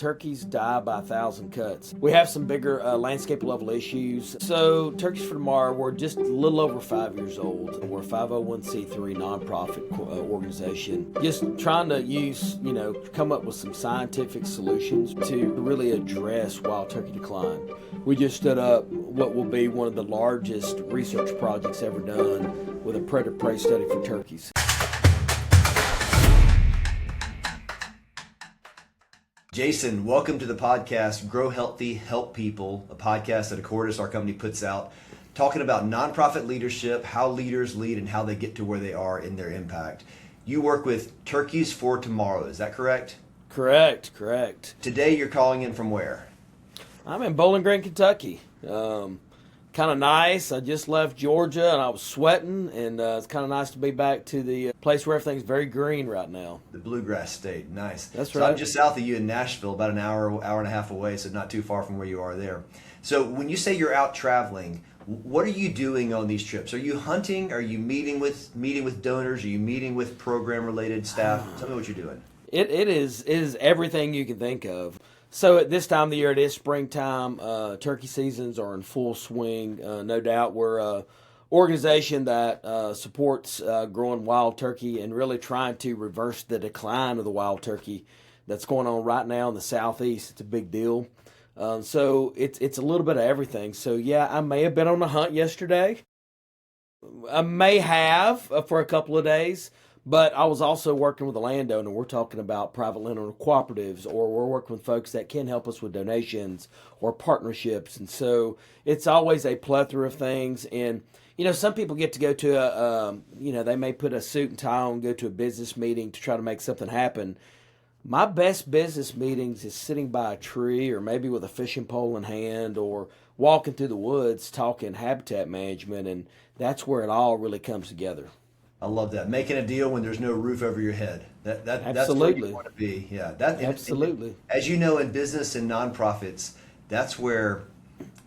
turkeys die by 1,000 cuts. We have some bigger landscape level issues. So Turkeys for Tomorrow, we're just a little over 5 years old. We're a 501c3 nonprofit organization. Just trying to come up with some scientific solutions to really address wild turkey decline. We just stood up what will be one of the largest research projects ever done with a predator-prey study for turkeys. Jason, welcome to the podcast, Grow Healthy, Help People, a podcast that Accordis, our company, puts out, talking about nonprofit leadership, how leaders lead, and how they get to where they are in their impact. You work with Turkeys for Tomorrow, is that correct? Correct. Today you're calling in from where? I'm in Bowling Green, Kentucky. Kind of nice. I just left Georgia and I was sweating, and it's kind of nice to be back to the place where everything's very green right now. The bluegrass state, nice. That's so right. I'm just south of you in Nashville, about an hour and a half away, so not too far from where you are there. So when you say you're out traveling, what are you doing on these trips? Are you hunting? Are you meeting with donors? Are you meeting with program-related staff? Tell me what you're doing. It is everything you can think of. So at this time of the year, it is springtime. Turkey seasons are in full swing. No doubt we're an organization that supports growing wild turkey and really trying to reverse the decline of the wild turkey that's going on right now in the southeast. It's a big deal. So it's a little bit of everything. So yeah, I may have been on a hunt yesterday. I may have for a couple of days. But I was also working with a landowner. We're talking about private landowner cooperatives, or we're working with folks that can help us with donations or partnerships. And so it's always a plethora of things. And, some people get to go to they may put a suit and tie on, go to a business meeting to try to make something happen. My best business meetings is sitting by a tree or maybe with a fishing pole in hand or walking through the woods talking habitat management. And that's where it all really comes together. I love that. Making a deal when there's no roof over your head. That's where you want to be. Yeah, Absolutely. And as you know, in business and nonprofits, that's where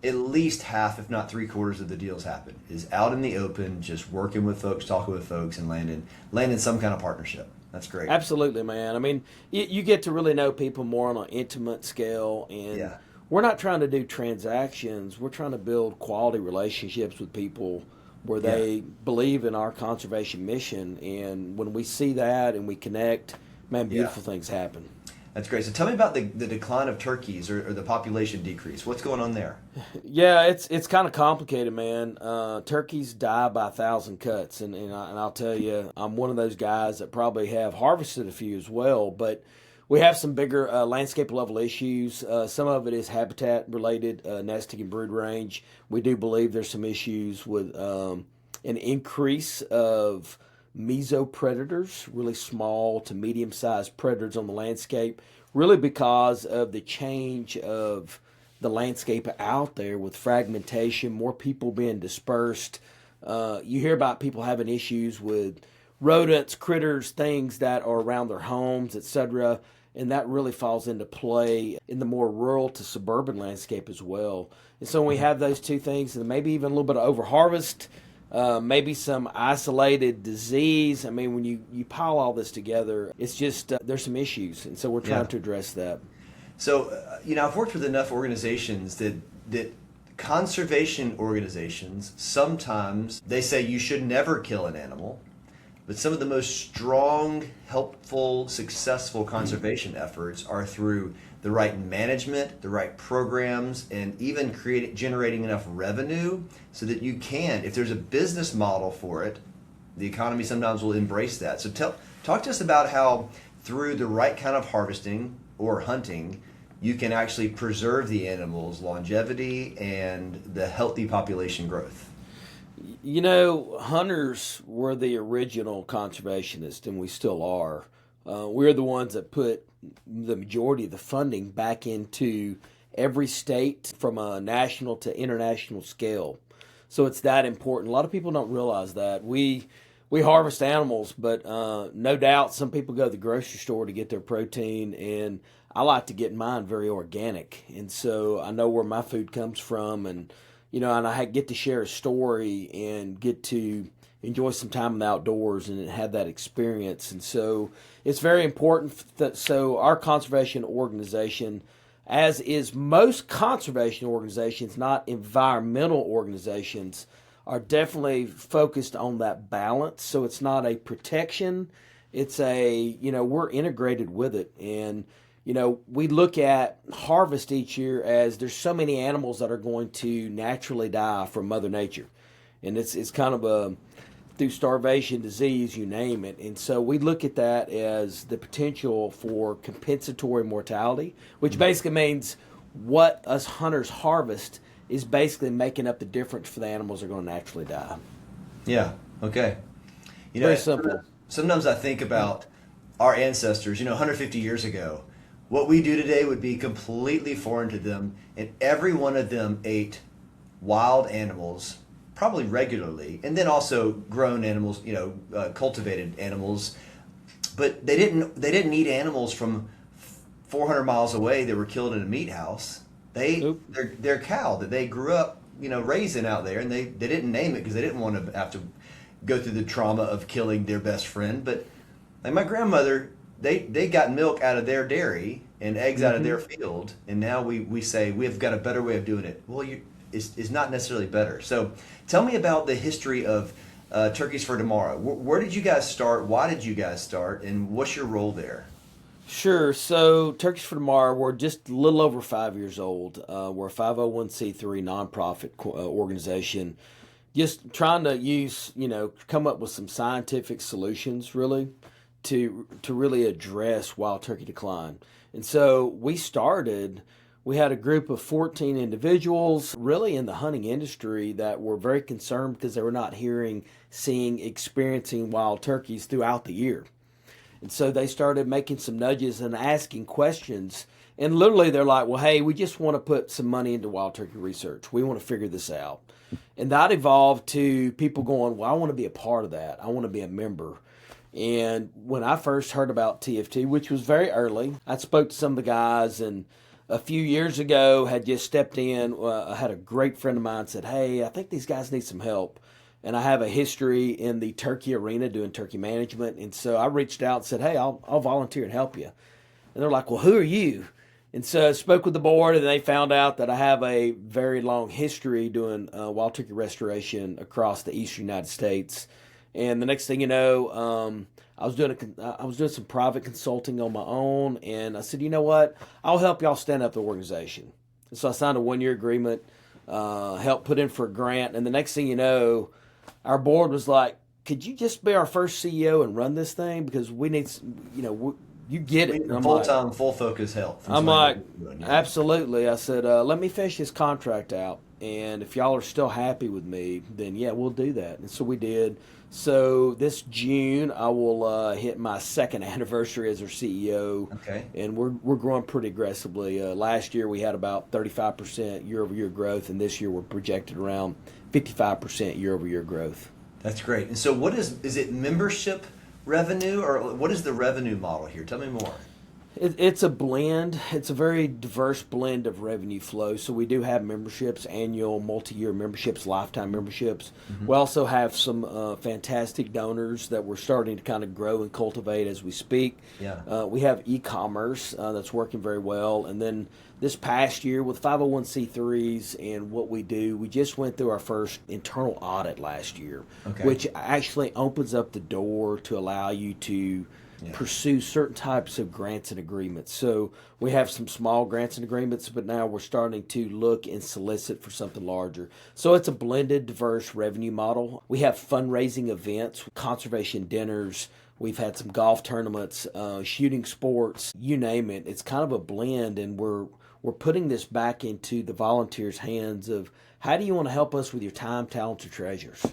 at least half, if not 3/4 of the deals happen, is out in the open, just working with folks, talking with folks, and landing some kind of partnership. That's great. Absolutely, man. I mean, you get to really know people more on an intimate scale, and we're not trying to do transactions. We're trying to build quality relationships with people where they believe in our conservation mission. And when we see that and we connect, man, beautiful things happen. That's great. So tell me about the decline of turkeys or the population decrease. What's going on there? Yeah, it's kind of complicated, man. Turkeys die by 1,000 cuts. And I'll tell you, I'm one of those guys that probably have harvested a few as well. But we have some bigger landscape level issues. Some of it is habitat related, nesting and brood range. We do believe there's some issues with an increase of mesopredators, really small to medium sized predators on the landscape, really because of the change of the landscape out there with fragmentation, more people being dispersed. You hear about people having issues with rodents, critters, things that are around their homes, etc. And that really falls into play in the more rural to suburban landscape as well. And so when we have those two things, and maybe even a little bit of overharvest, maybe some isolated disease. I mean, when you pile all this together, it's just there's some issues. And so we're trying to address that. So, I've worked with enough organizations that conservation organizations, sometimes they say you should never kill an animal. But some of the most strong, helpful, successful conservation efforts are through the right management, the right programs, and even generating enough revenue so that you can, if there's a business model for it, the economy sometimes will embrace that. So talk to us about how through the right kind of harvesting or hunting, you can actually preserve the animal's longevity and the healthy population growth. Hunters were the original conservationists, and we still are. We're the ones that put the majority of the funding back into every state from a national to international scale. So it's that important. A lot of people don't realize that. We harvest animals, but no doubt some people go to the grocery store to get their protein, and I like to get mine very organic. And so I know where my food comes from, and I get to share a story and get to enjoy some time in the outdoors and have that experience. And so it's very important that so our conservation organization, as is most conservation organizations, not environmental organizations, are definitely focused on that balance. So it's not a protection. It's we're integrated with it. And, we look at harvest each year as there's so many animals that are going to naturally die from Mother Nature. And it's kind of through starvation, disease, you name it. And so we look at that as the potential for compensatory mortality, which basically means what us hunters harvest is basically making up the difference for the animals that are going to naturally die. Yeah, okay. Very simple. Sometimes I think about our ancestors, 150 years ago. What we do today would be completely foreign to them, and every one of them ate wild animals, probably regularly, and then also grown animals, cultivated animals. But they didn't eat animals from 400 miles away that were killed in a meat house. Their cow that they grew up, raising out there, and they didn't name it because they didn't want to have to go through the trauma of killing their best friend. But like my grandmother, they got milk out of their dairy and eggs out of their field, and now we say we've got a better way of doing it. Well, it's not necessarily better. So tell me about the history of Turkeys for Tomorrow. Where did you guys start? Why did you guys start? And what's your role there? Sure. So Turkeys for Tomorrow, we're just a little over 5 years old. We're a 501c3 nonprofit organization, just trying to come up with some scientific solutions, really, to really address wild turkey decline. And so we had a group of 14 individuals really in the hunting industry that were very concerned because they were not hearing, seeing, experiencing wild turkeys throughout the year. And so they started making some nudges and asking questions. And literally they're like, well, hey, we just want to put some money into wild turkey research. We want to figure this out. And that evolved to people going, well, I want to be a part of that. I want to be a member. And when I first heard about TFT, which was very early, I spoke to some of the guys, and a few years ago had just stepped in. I had a great friend of mine said, hey, I think these guys need some help. And I have a history in the turkey arena doing turkey management. And so I reached out and said, hey, I'll volunteer and help you. And they're like, well, who are you? And so I spoke with the board, and they found out that I have a very long history doing wild turkey restoration across the eastern United States. And the next thing you know, I was doing some private consulting on my own, and I said, you know what? I'll help y'all stand up the organization. And so I signed a 1-year agreement, helped put in for a grant, and the next thing you know, our board was like, could you just be our first CEO and run this thing? Because we need, you get it. Full-time, full-focus help. I'm like, absolutely. I said, let me finish this contract out, and if y'all are still happy with me, then yeah, we'll do that. And so we did. So this June, I will hit my second anniversary as our CEO. Okay. And we're growing pretty aggressively. Last year we had about 35% year-over-year growth, and this year we're projected around 55% year-over-year growth. That's great. And so what is it membership revenue, or what is the revenue model here? Tell me more. It's a blend. It's a very diverse blend of revenue flow. So we do have memberships, annual, multi-year memberships, lifetime memberships. Mm-hmm. We also have some fantastic donors that we're starting to kind of grow and cultivate as we speak. Yeah. We have e-commerce that's working very well. And then this past year with 501c3s and what we do, we just went through our first internal audit last year, which actually opens up the door to allow you to pursue certain types of grants and agreements. So we have some small grants and agreements, but now we're starting to look and solicit for something larger. So it's a blended, diverse revenue model. We have fundraising events, conservation dinners. We've had some golf tournaments, shooting sports, you name it. It's kind of a blend, and we're putting this back into the volunteers' hands of how do you want to help us with your time, talents, or treasures?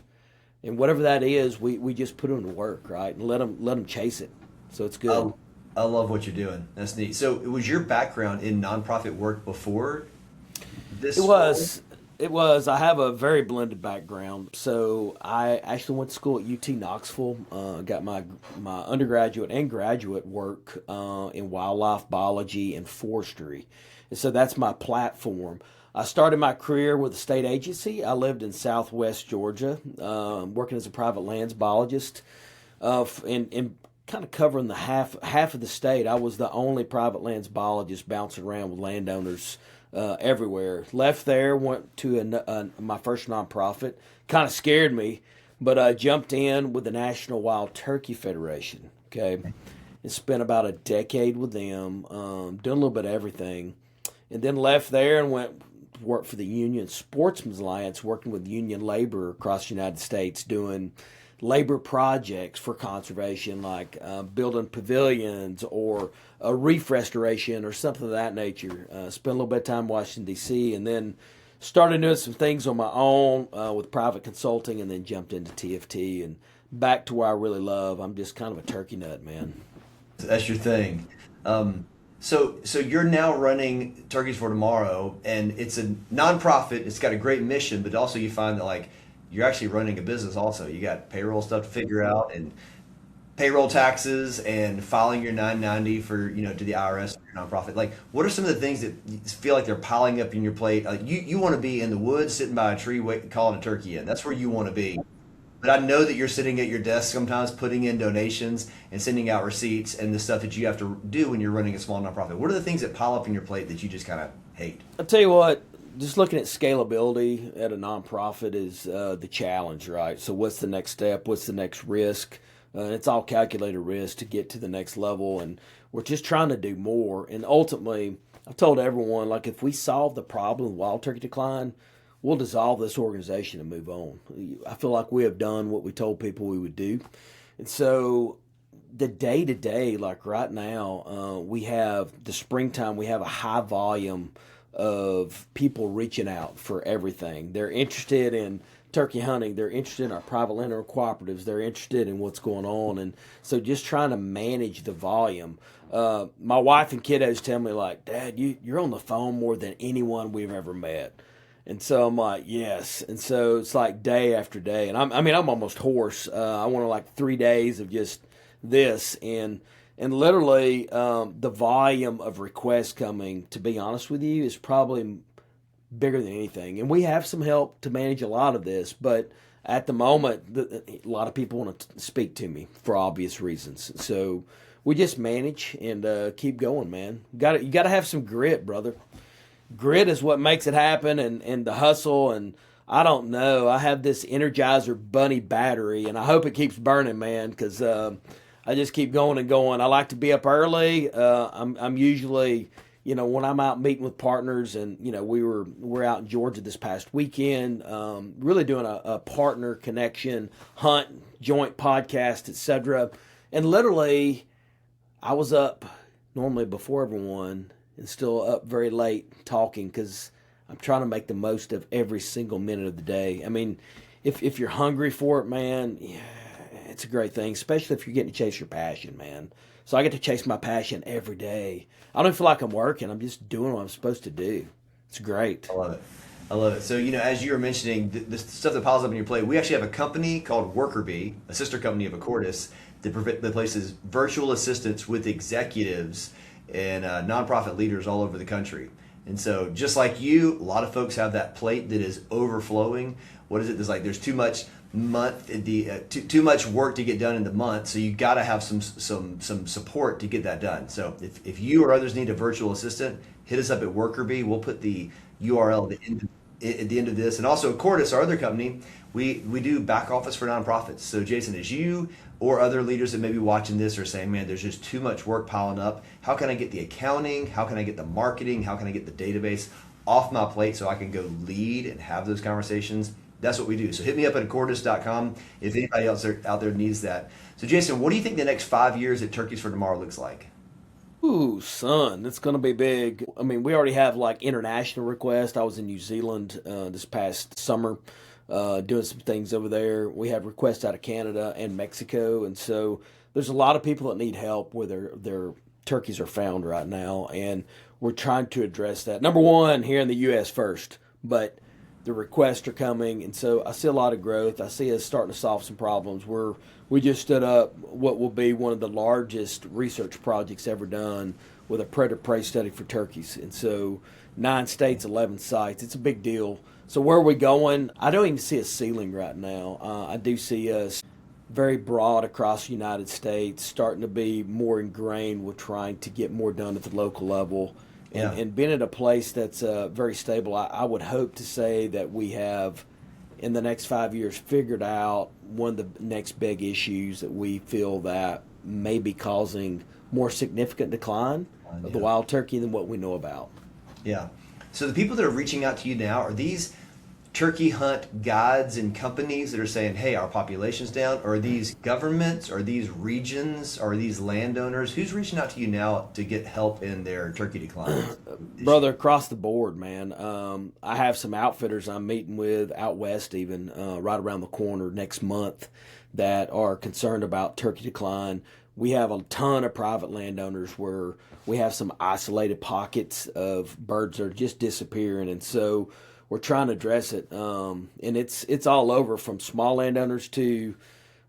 And whatever that is, we just put them to work, right, and let them chase it. So it's good. I love what you're doing. That's neat. So was your background in nonprofit work before this? It was. It was. I have a very blended background. So I actually went to school at UT Knoxville. Got my undergraduate and graduate work in wildlife biology and forestry, and so that's my platform. I started my career with a state agency. I lived in Southwest Georgia, working as a private lands biologist, and kind of covering the half of the state. I was the only private lands biologist bouncing around with landowners everywhere. Left there, went to my first nonprofit. Kind of scared me, but I jumped in with the National Wild Turkey Federation. Okay, and spent about a decade with them, doing a little bit of everything, and then left there and went to work for the Union Sportsmen's Alliance, working with union labor across the United States, doing labor projects for conservation, like building pavilions or a reef restoration or something of that nature. Spent a little bit of time in Washington, D.C., and then started doing some things on my own with private consulting, and then jumped into TFT and back to where I really love. I'm just kind of a turkey nut, man. That's your thing. So you're now running Turkeys for Tomorrow, and it's a nonprofit. It's got a great mission, but also you find that like you're actually running a business also. You got payroll stuff to figure out and payroll taxes and filing your 990 for, to the IRS for your nonprofit. Like, what are some of the things that you feel like they're piling up in your plate? Like you want to be in the woods, sitting by a tree, calling a turkey in. That's where you want to be. But I know that you're sitting at your desk sometimes putting in donations and sending out receipts and the stuff that you have to do when you're running a small nonprofit. What are the things that pile up in your plate that you just kind of hate? I'll tell you what, just looking at scalability at a nonprofit is the challenge, right? So what's the next step? What's the next risk? It's all calculated risk to get to the next level, and we're just trying to do more. And ultimately, I've told everyone, like, if we solve the problem of wild turkey decline, we'll dissolve this organization and move on. I feel like we have done what we told people we would do. And so the day-to-day, like right now, we have the springtime, we have a high volume of people reaching out for everything. They're interested in turkey hunting. They're interested in our private landowner cooperatives. They're interested in what's going on. And so just trying to manage the volume. My wife and kiddos tell me, like, Dad, you're on the phone more than anyone we've ever met. And so I'm like, yes. And so it's like day after day. And I'm almost hoarse. I want like 3 days of just this. And literally the volume of requests coming, to be honest with you, is probably bigger than anything. And we have some help to manage a lot of this. But at the moment, a lot of people want to speak to me for obvious reasons. So we just manage and keep going, man. You got to have some grit, brother. Grit is what makes it happen, and the hustle, and I don't know. I have this Energizer Bunny battery, and I hope it keeps burning, man, because I just keep going and going. I like to be up early. I'm usually, when I'm out meeting with partners, and we're out in Georgia this past weekend, really doing a partner connection hunt, joint podcast, etc. And literally, I was up normally before everyone, and still up very late talking because I'm trying to make the most of every single minute of the day. I mean, if you're hungry for it, man, yeah, it's a great thing, especially if you're getting to chase your passion, man. So I get to chase my passion every day. I don't feel like I'm working. I'm just doing what I'm supposed to do. It's great. I love it. So, as you were mentioning, the stuff that piles up in your plate, we actually have a company called Worker Bee, a sister company of Accordis, that places virtual assistants with executives and nonprofit leaders all over the country. And so just like you, a lot of folks have that plate that is overflowing. What is it? There's too much too much work to get done in the month, so you got to have some support to get that done. So if you or others need a virtual assistant, hit us up at WorkerBee. We'll put the URL at the end of this. And also Cordis, our other company, we do back office for nonprofits. So Jason, as you or other leaders that may be watching this are saying, man, there's just too much work piling up. How can I get the accounting? How can I get the marketing? How can I get the database off my plate so I can go lead and have those conversations? That's what we do. So hit me up at accordis.com if anybody else out there needs that. So Jason, what do you think the next 5 years at Turkeys for Tomorrow looks like? Ooh, son, it's going to be big. I mean, we already have like international requests. I was in New Zealand this past summer doing some things over there. We have requests out of Canada and Mexico. And so there's a lot of people that need help where their turkeys are found right now. And we're trying to address that. Number one, here in the U.S. first. But the requests are coming, and so I see a lot of growth. I see us starting to solve some problems. We just stood up what will be one of the largest research projects ever done with a predator-prey study for turkeys, and so 9 states, 11 sites. It's a big deal. So where are we going? I don't even see a ceiling right now. I do see us very broad across the United States, starting to be more ingrained with trying to get more done at the local level. And being at a place that's very stable, I would hope to say that we have, in the next 5 years, figured out one of the next big issues that we feel that may be causing more significant decline of the wild turkey than what we know about. Yeah. So the people that are reaching out to you now, are these turkey hunt guides and companies that are saying, hey, our population's down? Or are these governments? Are these regions? Are these landowners? Who's reaching out to you now to get help in their turkey decline? Brother, across the board, man. I have some outfitters I'm meeting with out west even, right around the corner next month, that are concerned about turkey decline. We have a ton of private landowners where we have some isolated pockets of birds that are just disappearing, and so we're trying to address it. And it's all over, from small landowners to,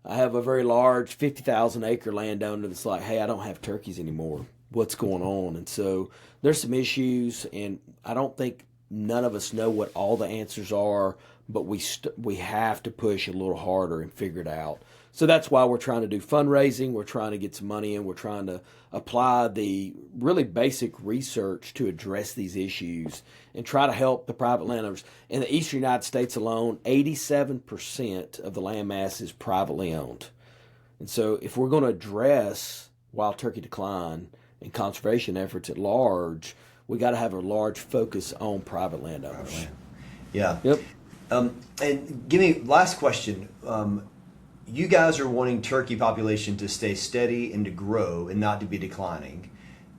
I have a very large 50,000 acre landowner that's like, hey, I don't have turkeys anymore. What's going on? And so there's some issues, and I don't think none of us know what all the answers are, but we have to push a little harder and figure it out. So that's why we're trying to do fundraising. We're trying to get some money in. We're trying to apply the really basic research to address these issues and try to help the private landowners. In the eastern United States alone, 87% of the land mass is privately owned. And so if we're going to address wild turkey decline and conservation efforts at large, we got to have a large focus on private landowners. Yeah. Yep. And give me last question. You guys are wanting turkey population to stay steady and to grow and not to be declining.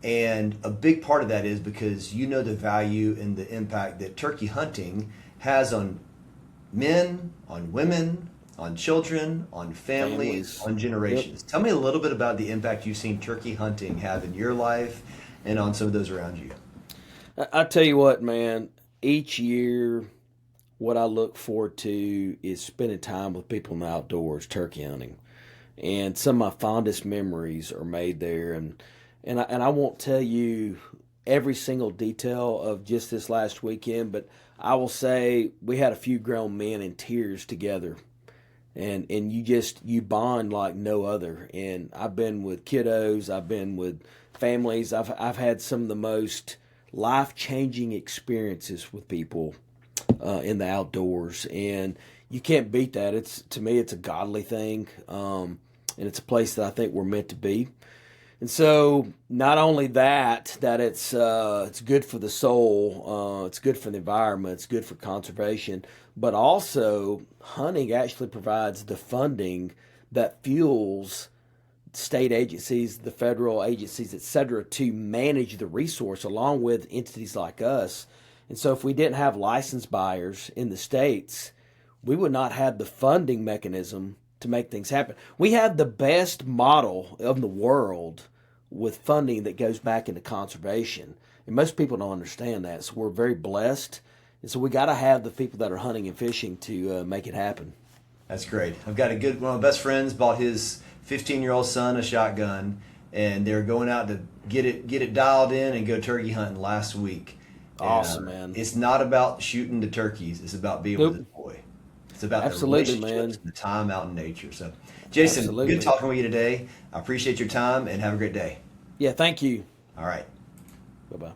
And a big part of that is because you know the value and the impact that turkey hunting has on men, on women, on children, on families, on generations. Yep. Tell me a little bit about the impact you've seen turkey hunting have in your life and on some of those around you. I tell you what, man, each year what I look forward to is spending time with people in the outdoors, turkey hunting. And some of my fondest memories are made there. And I won't tell you every single detail of just this last weekend, but I will say we had a few grown men in tears together. And you bond like no other. And I've been with kiddos, I've been with families, I've had some of the most life-changing experiences with people in the outdoors, and you can't beat that. To me, it's a godly thing, and it's a place that I think we're meant to be. And so, not only that it's good for the soul, it's good for the environment, it's good for conservation, but also hunting actually provides the funding that fuels state agencies, the federal agencies, etc., to manage the resource along with entities like us. And so if we didn't have licensed buyers in the states, we would not have the funding mechanism to make things happen. We have the best model of the world with funding that goes back into conservation. And most people don't understand that. So we're very blessed. And so we got to have the people that are hunting and fishing to make it happen. That's great. I've got one of my best friends bought his 15-year-old son a shotgun, and they're going out to get it dialed in and go turkey hunting last week. Awesome, man. It's not about shooting the turkeys. It's about being with the boy. It's about the relationships, the time out in nature. So, Jason, good talking with you today. I appreciate your time, and have a great day. Yeah, thank you. All right. Bye-bye.